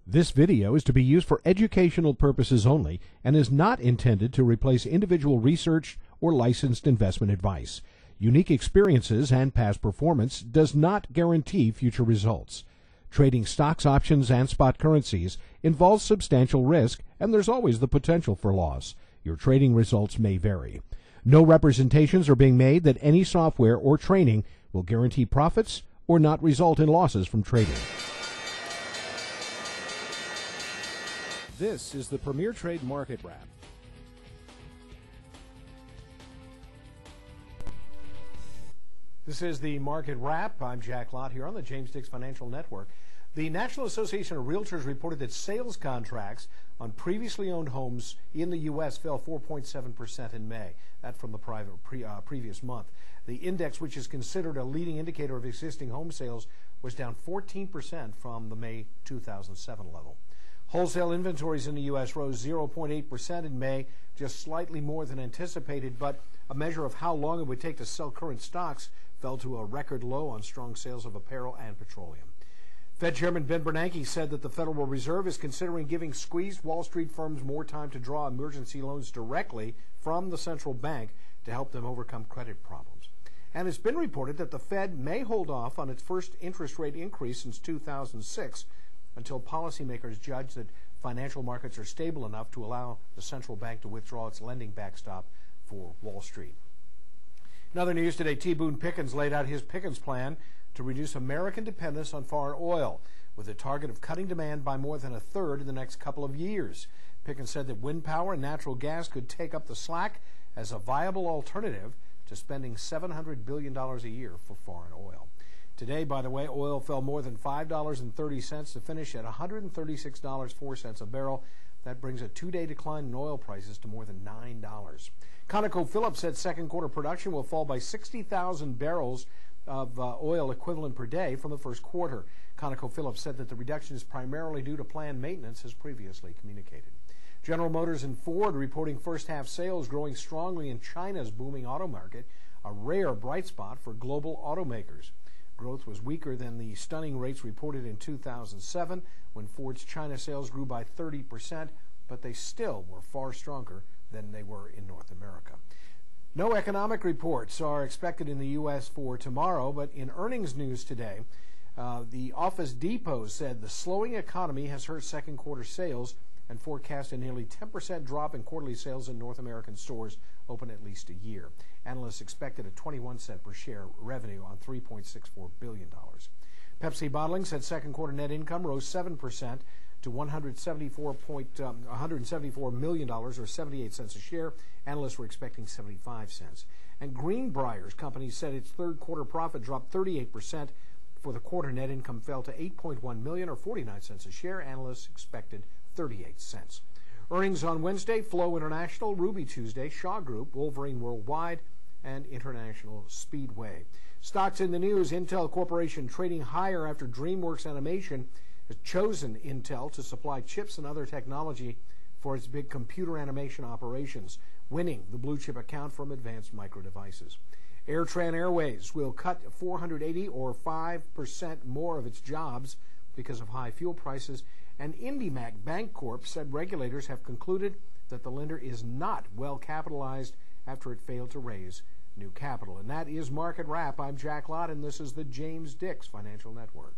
This video is to be used for educational purposes only and is not intended to replace individual research or licensed investment advice. Unique experiences and past performance does not guarantee future results. Trading stocks, options, and spot currencies involves substantial risk, and there's always the potential for loss. Your trading results may vary. No representations are being made that any software or training will guarantee profits or not result in losses from trading. This is the Premier Trade Market Wrap. This is the Market Wrap. I'm Jack Lott here on the James Dix Financial Network. The National Association of Realtors reported that sales contracts on previously owned homes in the U.S. fell 4.7% in May. That from the previous month. The index, which is considered a leading indicator of existing home sales, was down 14% from the May 2007 level. Wholesale inventories in the U.S. rose 0.8% in May, just slightly more than anticipated, but a measure of how long it would take to sell current stocks fell to a record low on strong sales of apparel and petroleum. Fed Chairman Ben Bernanke said that the Federal Reserve is considering giving squeezed Wall Street firms more time to draw emergency loans directly from the central bank to help them overcome credit problems. And it's been reported that the Fed may hold off on its first interest rate increase since 2006 until policymakers judge that financial markets are stable enough to allow the central bank to withdraw its lending backstop for Wall Street. In other news today, T. Boone Pickens laid out his Pickens plan to reduce American dependence on foreign oil, with a target of cutting demand by more than a third in the next couple of years. Pickens said that wind power and natural gas could take up the slack as a viable alternative to spending $700 billion a year for foreign oil. Today, by the way, oil fell more than $5.30 to finish at $136.04 a barrel. That brings a two-day decline in oil prices to more than $9. ConocoPhillips said second quarter production will fall by 60,000 barrels of oil equivalent per day from the first quarter. ConocoPhillips said that the reduction is primarily due to planned maintenance, as previously communicated. General Motors and Ford reporting first-half sales growing strongly in China's booming auto market, a rare bright spot for global automakers. Growth was weaker than the stunning rates reported in 2007 when Ford's China sales grew by 30%, but they still were far stronger than they were in North America. No economic reports are expected in the U.S. for tomorrow, but in earnings news today, the Office Depot said the slowing economy has hurt second quarter sales and forecast a nearly 10% drop in quarterly sales in North American stores open at least a year. Analysts expected a 21-cent per share revenue on $3.64 billion. Pepsi Bottling said second quarter net income rose 7% to $174 million, or 78 cents a share. Analysts were expecting 75 cents. And Greenbrier's company said its third quarter profit dropped 38%. For the quarter, net income fell to $8.1 million, or 49 cents a share. Analysts expected 38 cents. Earnings on Wednesday: Flow International, Ruby Tuesday, Shaw Group, Wolverine Worldwide, and International Speedway. Stocks in the news: Intel Corporation trading higher after DreamWorks Animation has chosen Intel to supply chips and other technology for its big computer animation operations, winning the blue chip account from Advanced Micro Devices. AirTran Airways will cut 480 or 5% more of its jobs because of high fuel prices. And IndyMac Bancorp said regulators have concluded that the lender is not well capitalized after it failed to raise new capital. And that is Market Wrap. I'm Jack Lott, and this is the James Dix Financial Network.